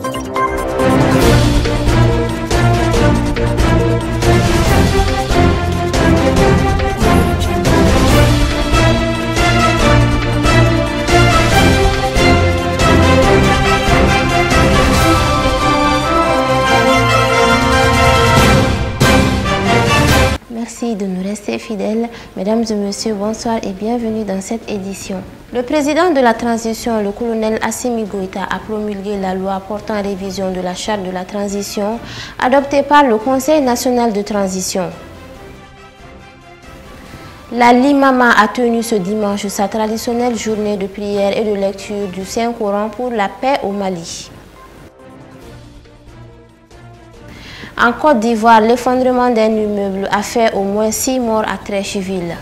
Merci de nous rester fidèles. Mesdames et messieurs, bonsoir et bienvenue dans cette édition. Le président de la transition, le colonel Assimi Goïta, a promulgué la loi portant révision de la charte de la transition adoptée par le Conseil national de transition. La Limama a tenu ce dimanche sa traditionnelle journée de prière et de lecture du Saint-Coran pour la paix au Mali. En Côte d'Ivoire, l'effondrement d'un immeuble a fait au moins 6 morts à Treichville.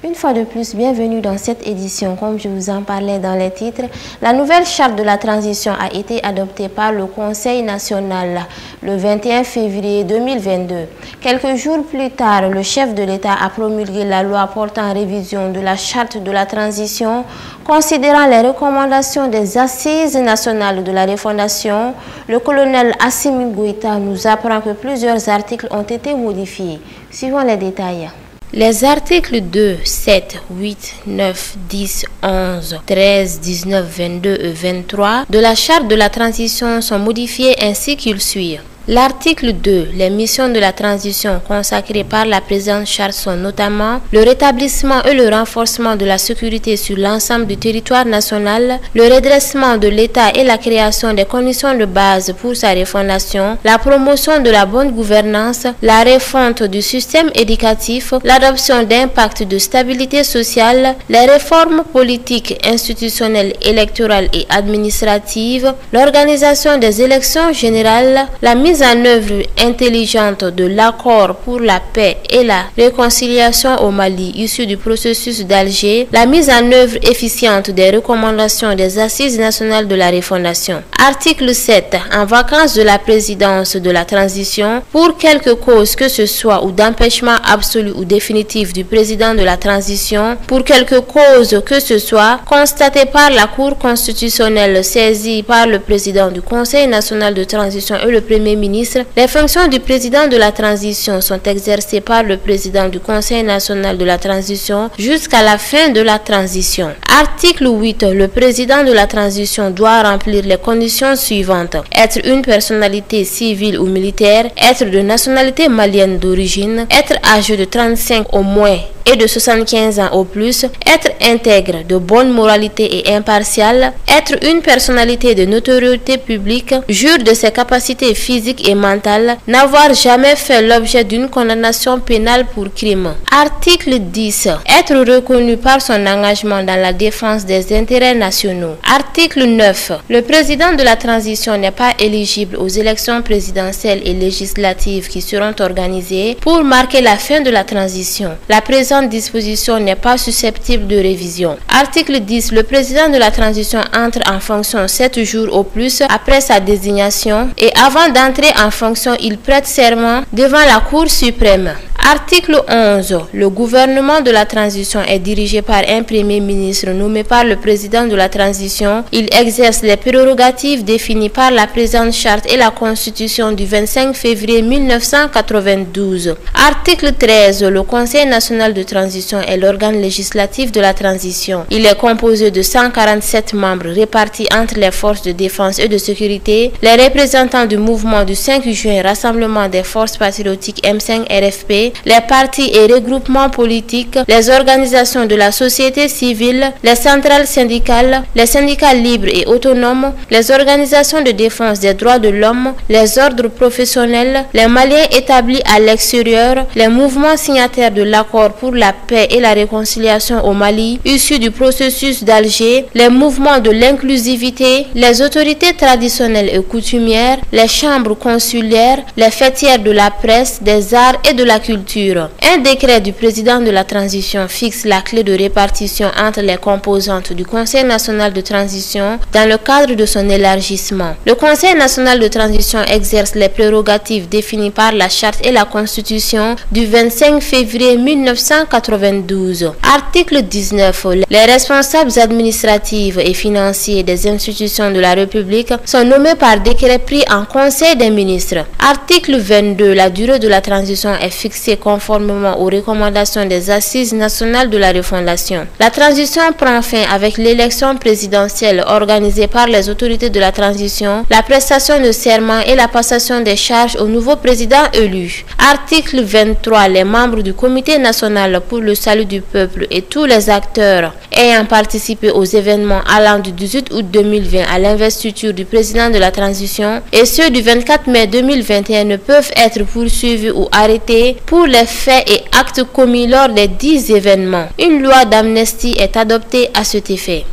Une fois de plus, bienvenue dans cette édition. Comme je vous en parlais dans les titres, la nouvelle charte de la transition a été adoptée par le Conseil national le 21 février 2022. Quelques jours plus tard, le chef de l'État a promulgué la loi portant révision de la charte de la transition, considérant les recommandations des assises nationales de la refondation. Le colonel Assimi Goïta nous apprend que plusieurs articles ont été modifiés. Suivons les détails. Les articles 2, 7, 8, 9, 10, 11, 13, 19, 22 et 23 de la charte de la transition sont modifiés ainsi qu'il suit. L'article 2, les missions de la transition consacrées par la présente charte sont notamment le rétablissement et le renforcement de la sécurité sur l'ensemble du territoire national, le redressement de l'État et la création des conditions de base pour sa refondation, la promotion de la bonne gouvernance, la refonte du système éducatif, l'adoption d'impacts de stabilité sociale, les réformes politiques, institutionnelles, électorales et administratives, l'organisation des élections générales, la mise en œuvre intelligente de l'accord pour la paix et la réconciliation au Mali issu du processus d'Alger, la mise en œuvre efficiente des recommandations des assises nationales de la refondation. Article 7. En vacances de la présidence de la transition, pour quelque cause que ce soit ou d'empêchement absolu ou définitif du président de la transition, pour quelque cause que ce soit constatée par la Cour constitutionnelle saisie par le président du Conseil national de transition et le Premier ministre, les fonctions du président de la transition sont exercées par le président du Conseil national de la transition jusqu'à la fin de la transition. Article 8. Le président de la transition doit remplir les conditions suivantes: être une personnalité civile ou militaire, être de nationalité malienne d'origine, être âgé de 35 au moins et de 75 ans au plus, être intègre, de bonne moralité et impartial, être une personnalité de notoriété publique, jure de ses capacités physiques et mentales, n'avoir jamais fait l'objet d'une condamnation pénale pour crime. Article 10. Être reconnu par son engagement dans la défense des intérêts nationaux. Article 9. Le président de la transition n'est pas éligible aux élections présidentielles et législatives qui seront organisées pour marquer la fin de la transition. La présente disposition n'est pas susceptible de révision. Article 10. Le président de la transition entre en fonction 7 jours au plus après sa désignation et avant d'entrer en fonction, il prête serment devant la Cour suprême. Article 11. Le gouvernement de la transition est dirigé par un premier ministre nommé par le président de la transition. Il exerce les prérogatives définies par la présente charte et la constitution du 25 février 1992. Article 13. Le Conseil national de transition est l'organe législatif de la transition. Il est composé de 147 membres répartis entre les forces de défense et de sécurité, les représentants du mouvement du 5 juin, Rassemblement des forces patriotiques M5 RFP, les partis et regroupements politiques, les organisations de la société civile, les centrales syndicales, les syndicats libres et autonomes, les organisations de défense des droits de l'homme, les ordres professionnels, les Maliens établis à l'extérieur, les mouvements signataires de l'accord pour la paix et la réconciliation au Mali, issus du processus d'Alger, les mouvements de l'inclusivité, les autorités traditionnelles et coutumières, les chambres consulaires, les fêtières de la presse, des arts et de la culture, infrastructures. Un décret du président de la transition fixe la clé de répartition entre les composantes du Conseil national de transition dans le cadre de son élargissement. Le Conseil national de transition exerce les prérogatives définies par la Charte et la Constitution du 25 février 1992. Article 19. Les responsables administratifs et financiers des institutions de la République sont nommés par décret pris en Conseil des ministres. Article 22. La durée de la transition est fixée conformément aux recommandations des Assises nationales de la refondation. La transition prend fin avec l'élection présidentielle organisée par les autorités de la transition, la prestation de serment et la passation des charges au nouveau président élu. Article 23. Les membres du Comité national pour le salut du peuple et tous les acteurs ayant participé aux événements allant du 18 août 2020 à l'investiture du président de la transition et ceux du 24 mai 2021 ne peuvent être poursuivis ou arrêtés pour les faits et actes commis lors des 10 événements. Une loi d'amnistie est adoptée à cet effet.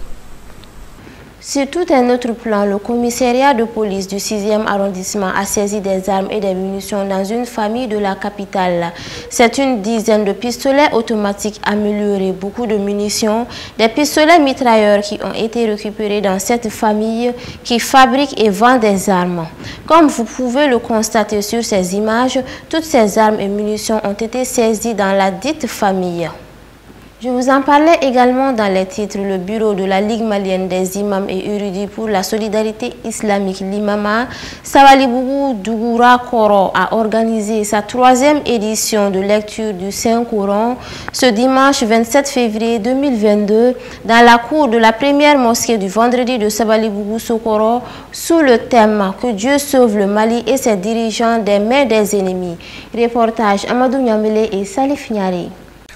Sur tout un autre plan, le commissariat de police du 6e arrondissement a saisi des armes et des munitions dans une famille de la capitale. C'est une dizaine de pistolets automatiques améliorés, beaucoup de munitions, des pistolets mitrailleurs qui ont été récupérés dans cette famille qui fabrique et vend des armes. Comme vous pouvez le constater sur ces images, toutes ces armes et munitions ont été saisies dans la dite famille. Je vous en parlais également dans les titres. Le bureau de la Ligue malienne des imams et érudits pour la solidarité islamique, l'imama, Sabali Bougou Dougoura Koro, a organisé sa 3e édition de lecture du Saint-Coran ce dimanche 27 février 2022 dans la cour de la première mosquée du vendredi de Sabali Bougou Sokoro sous le thème « Que Dieu sauve le Mali et ses dirigeants des mains des ennemis ». Reportage Amadou Nyamele et Salif Nyari.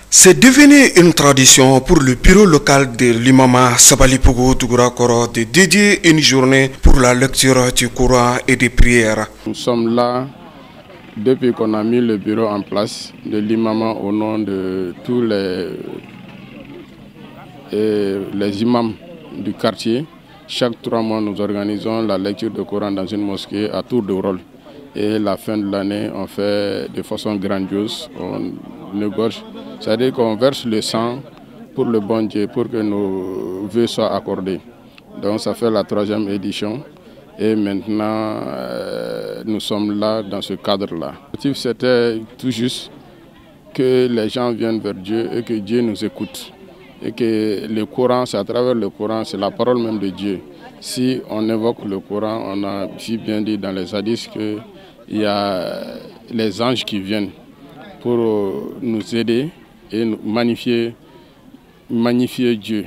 C'est devenu une tradition pour le bureau local de l'imama Sabali Bougou Dougoura Koro de dédier une journée pour la lecture du Coran et des prières. Nous sommes là depuis qu'on a mis le bureau en place de l'imama au nom de tous les imams du quartier. Chaque 3 mois, nous organisons la lecture du Coran dans une mosquée à tour de rôle. Et la fin de l'année, on fait de façon grandiose, on égorge. C'est-à-dire qu'on verse le sang pour le bon Dieu, pour que nos vœux soient accordés. Donc ça fait la 3e édition et maintenant nous sommes là dans ce cadre-là. L'objectif c'était tout juste que les gens viennent vers Dieu et que Dieu nous écoute. Et que le Coran, c'est à travers le Coran, c'est la parole même de Dieu. Si on évoque le Coran, on a si bien dit dans les hadiths qu'il y a les anges qui viennent pour nous aider et magnifier Dieu.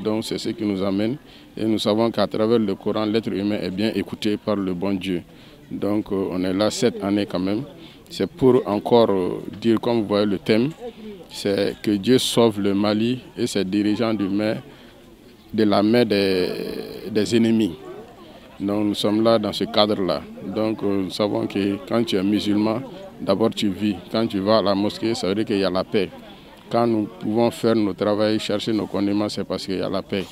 Donc c'est ce qui nous amène. Et nous savons qu'à travers le Coran, l'être humain est bien écouté par le bon Dieu. Donc on est là cette année quand même. C'est pour encore dire, comme vous voyez le thème, c'est que Dieu sauve le Mali et ses dirigeants de la main des ennemis. Donc nous sommes là dans ce cadre-là. Donc nous savons que quand tu es musulman, d'abord tu vis. Quand tu vas à la mosquée, ça veut dire qu'il y a la paix. Quand nous pouvons faire nos travaux, chercher nos condiments, c'est parce qu'il y a la paix.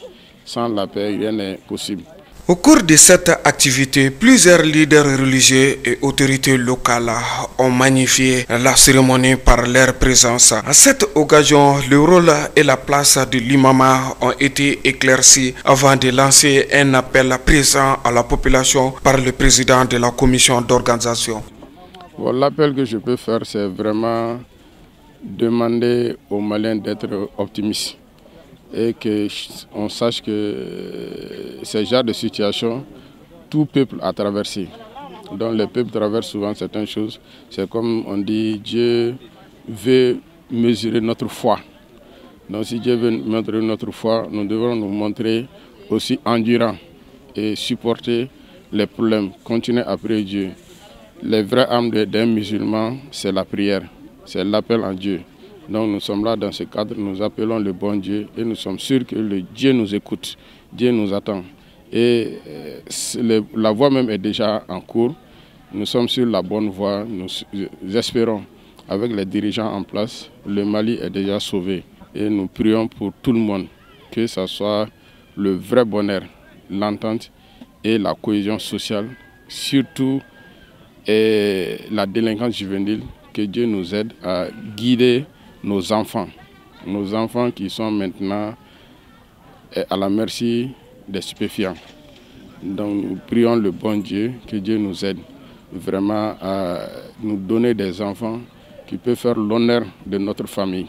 Sans la paix, rien n'est possible. Au cours de cette activité, plusieurs leaders religieux et autorités locales ont magnifié la cérémonie par leur présence. À cette occasion, le rôle et la place de l'imama ont été éclaircis avant de lancer un appel présent à la population par le président de la commission d'organisation. Bon, l'appel que je peux faire, c'est vraiment demander aux Maliens d'être optimistes. Et qu'on sache que ce genre de situation, tout peuple a traversé. Donc les peuples traversent souvent certaines choses. C'est comme on dit, Dieu veut mesurer notre foi. Donc si Dieu veut mesurer notre foi, nous devons nous montrer aussi endurants et supporter les problèmes, continuer après Dieu. Les vraies âmes d'un musulman, c'est la prière, c'est l'appel en Dieu. Donc nous sommes là dans ce cadre, nous appelons le bon Dieu et nous sommes sûrs que le Dieu nous écoute, Dieu nous attend. Et la voie même est déjà en cours, nous sommes sur la bonne voie, nous espérons avec les dirigeants en place, le Mali est déjà sauvé. Et nous prions pour tout le monde, que ce soit le vrai bonheur, l'entente et la cohésion sociale, surtout la délinquance juvénile que Dieu nous aide à guider nos enfants qui sont maintenant à la merci des stupéfiants. Donc nous prions le bon Dieu, que Dieu nous aide vraiment à nous donner des enfants qui peuvent faire l'honneur de notre famille.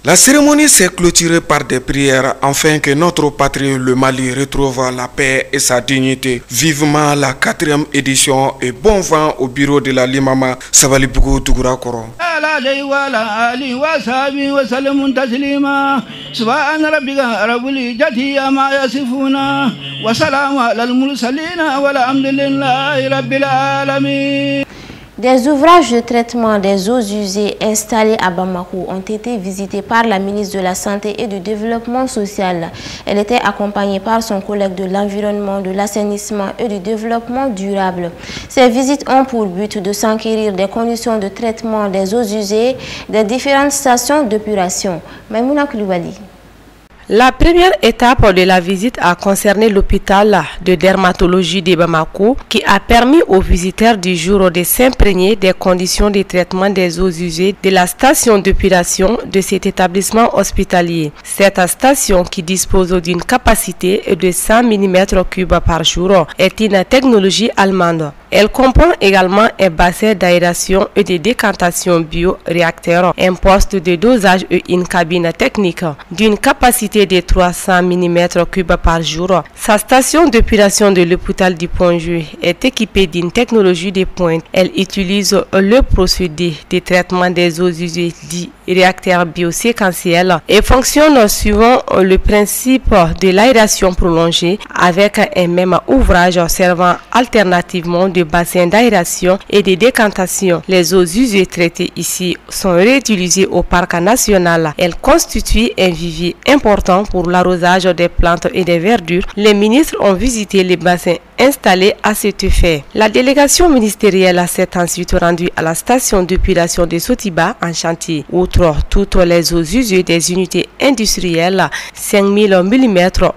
La cérémonie s'est clôturée par des prières afin que notre patrie, le Mali, retrouve la paix et sa dignité. Vivement la 4e édition et bon vent au bureau de la Limama Sabalibougou Tougoura-Koro. Des ouvrages de traitement des eaux usées installés à Bamako ont été visités par la ministre de la Santé et du Développement social. Elle était accompagnée par son collègue de l'Environnement, de l'Assainissement et du Développement durable. Ces visites ont pour but de s'enquérir des conditions de traitement des eaux usées des différentes stations d'épuration. Maïmouna Koulibaly. La première étape de la visite a concerné l'hôpital de dermatologie de Bamako qui a permis aux visiteurs du jour de s'imprégner des conditions de traitement des eaux usées de la station d'épuration de cet établissement hospitalier. Cette station, qui dispose d'une capacité de 100 mm3 par jour, est une technologie allemande. Elle comprend également un bassin d'aération et de décantation bioréacteur, un poste de dosage et une cabine technique d'une capacité de 300 mm3 par jour. Sa station d'épuration de l'hôpital du Pont-Joué est équipée d'une technologie de pointe. Elle utilise le procédé de traitement des eaux usées dit réacteur bioséquentiel et fonctionne suivant le principe de l'aération prolongée avec un même ouvrage servant alternativement de bassin d'aération et de décantation. Les eaux usées traitées ici sont réutilisées au parc national. Elles constituent un vivier important pour l'arrosage des plantes et des verdures. Les ministres ont visité les bassins installés à cet effet. La délégation ministérielle s'est ensuite rendue à la station d'épuration de Sotiba en chantier. Outre toutes les eaux usées des unités industrielles, 5000 mm3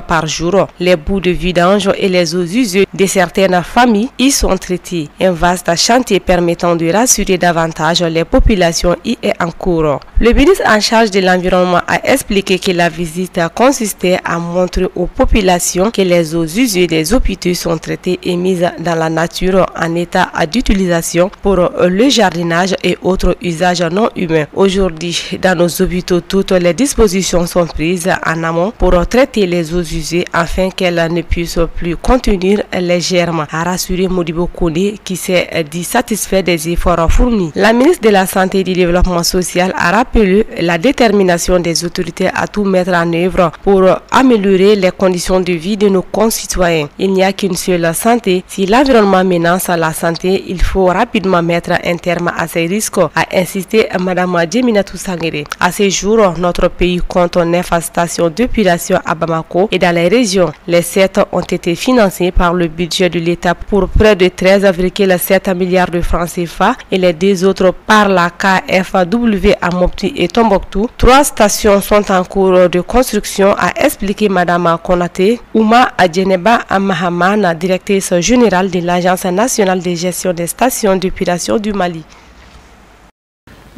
par jour, les bouts de vidange et les eaux usées de certaines familles y sont traités. Un vaste chantier permettant de rassurer davantage les populations y est en cours. Le ministre en charge de l'environnement a expliqué que la visite consistait à montrer aux populations que les eaux usées des hôpitaux sont traitées et mises dans la nature en état d'utilisation pour le jardinage et autres usages non humains. Aujourd'hui, dans nos hôpitaux, toutes les dispositions sont prises en amont pour traiter les eaux usées afin qu'elles ne puissent plus contenir les germes, a rassuré Modibo Kone qui s'est dit satisfait des efforts fournis. La ministre de la Santé et du Développement social a rappelé la détermination des autorités à tout mettre en œuvre pour améliorer les conditions de vie de nos concitoyens. Il n'y a qu'une seule santé. Si l'environnement menace la santé, il faut rapidement mettre un terme à ces risques, a insisté Mme Djeminatou Sangere. À ce jour, notre pays compte 9 stations d'épuration à Bamako et dans les régions. Les 7 ont été financées par le budget de l'État pour près de 13,7 milliards de francs CFA et les 2 autres par la KFW à Mopti et Tombouctou. 3 stations sont en cours de construction, a expliqué Mme Konaté Ouma Adjeneba Mahamana, directrice générale de l'Agence nationale de gestion des stations d'épuration du Mali.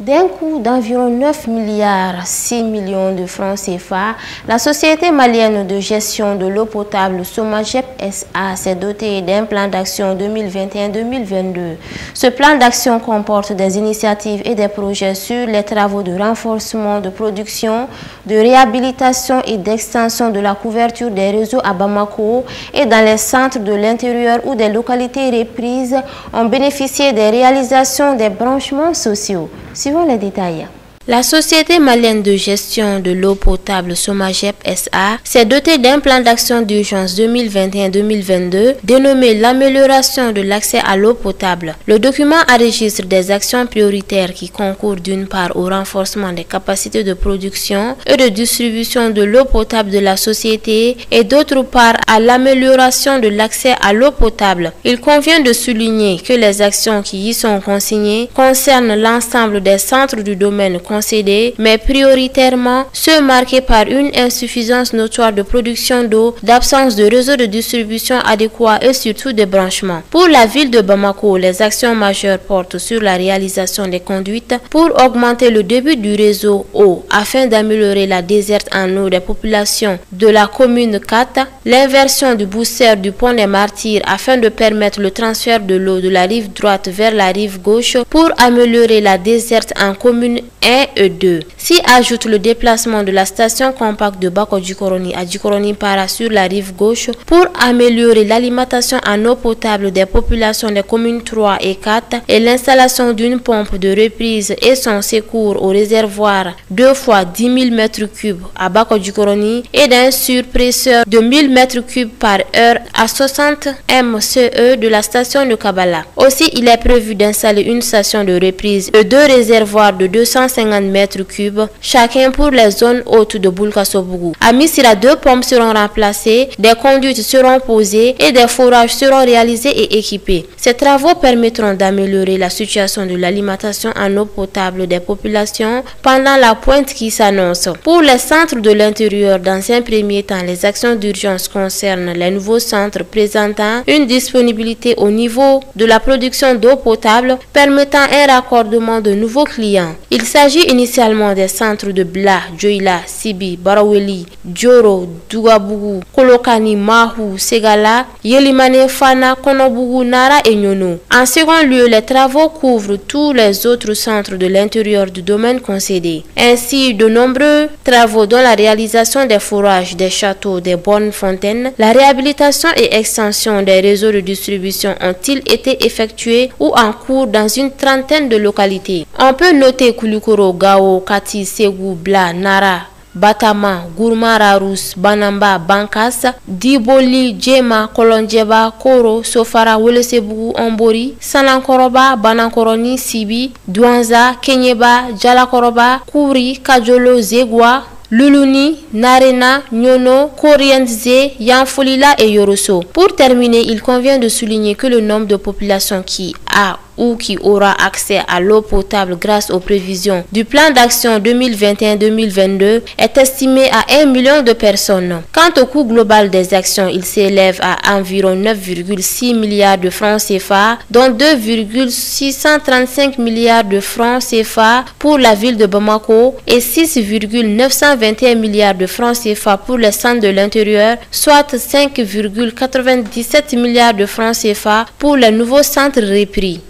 D'un coût d'environ 9 milliards 6 millions de francs CFA, la société malienne de gestion de l'eau potable Somagep SA s'est dotée d'un plan d'action 2021-2022. Ce plan d'action comporte des initiatives et des projets sur les travaux de renforcement de production, de réhabilitation et d'extension de la couverture des réseaux à Bamako et dans les centres de l'intérieur où des localités reprises ont bénéficié des réalisations des branchements sociaux. Suivons les détails. La société malienne de gestion de l'eau potable Somagep SA s'est dotée d'un plan d'action d'urgence 2021-2022 dénommé l'amélioration de l'accès à l'eau potable. Le document enregistre des actions prioritaires qui concourent d'une part au renforcement des capacités de production et de distribution de l'eau potable de la société et d'autre part à l'amélioration de l'accès à l'eau potable. Il convient de souligner que les actions qui y sont consignées concernent l'ensemble des centres du domaine concédés, mais prioritairement ceux marqués par une insuffisance notoire de production d'eau, d'absence de réseau de distribution adéquat et surtout de branchements. Pour la ville de Bamako, les actions majeures portent sur la réalisation des conduites pour augmenter le débit du réseau eau afin d'améliorer la desserte en eau des populations de la commune 4, l'inversion du booster du pont des Martyrs afin de permettre le transfert de l'eau de la rive droite vers la rive gauche pour améliorer la desserte en commune 1 et 2. S'y ajoute le déplacement de la station compacte de Bako-Djikoroni à Djikoroni-Para sur la rive gauche pour améliorer l'alimentation en eau potable des populations des communes 3 et 4 et l'installation d'une pompe de reprise et son secours au réservoir 2 fois 10 000 m3 à Bako-Djikoroni et d'un surpresseur de 1000 m3 par heure à 60 MCE de la station de Kabala. Aussi, il est prévu d'installer une station de reprise et 2 réservoirs de 250 m3 chacun pour les zones hautes de Boulkasobougou. À Missira, 2 pompes seront remplacées, des conduites seront posées et des forages seront réalisés et équipés. Ces travaux permettront d'améliorer la situation de l'alimentation en eau potable des populations pendant la pointe qui s'annonce. Pour les centres de l'intérieur, dans un premier temps, les actions d'urgence concernent les nouveaux centres présentant une disponibilité au niveau de la production d'eau potable permettant un raccordement de nouveaux clients. Il s'agit initialement des centres de Bla, Djoila, Sibi, Baraweli, Djoro, Dougabougou, Kolokani, Mahou, Segala, Yelimane, Fana, Konobougou, Nara et Nyono. En second lieu, les travaux couvrent tous les autres centres de l'intérieur du domaine concédé. Ainsi, de nombreux travaux dont la réalisation des forages, des châteaux, des bornes fontaines, la réhabilitation et extension des réseaux de distribution ont-ils été effectués ou en cours dans une trentaine de localités. On peut noter Koulikoro, Gao, Kati, Ségou, Bla, Nara, Batama, Gourma, Rarous, Banamba, Bankas, Diboli, Djema, Kolondjeba, Koro, Sofara, Welesebougou, Ombori, Sanankoroba, Banankoroni, Sibi, Douanza, Kenyeba, Djalakoroba, Kouri, Kajolo, Zegwa, Luluni, Narena, Nyono, Korienze, Yanfolila et Yoroso. Pour terminer, il convient de souligner que le nombre de populations qui a ou qui aura accès à l'eau potable grâce aux prévisions du plan d'action 2021-2022 est estimé à 1 million de personnes. Quant au coût global des actions, il s'élève à environ 9,6 milliards de francs CFA, dont 2,635 milliards de francs CFA pour la ville de Bamako et 6,921 milliards de francs CFA pour les centres de l'intérieur, soit 5,97 milliards de francs CFA pour les nouveaux centres repris.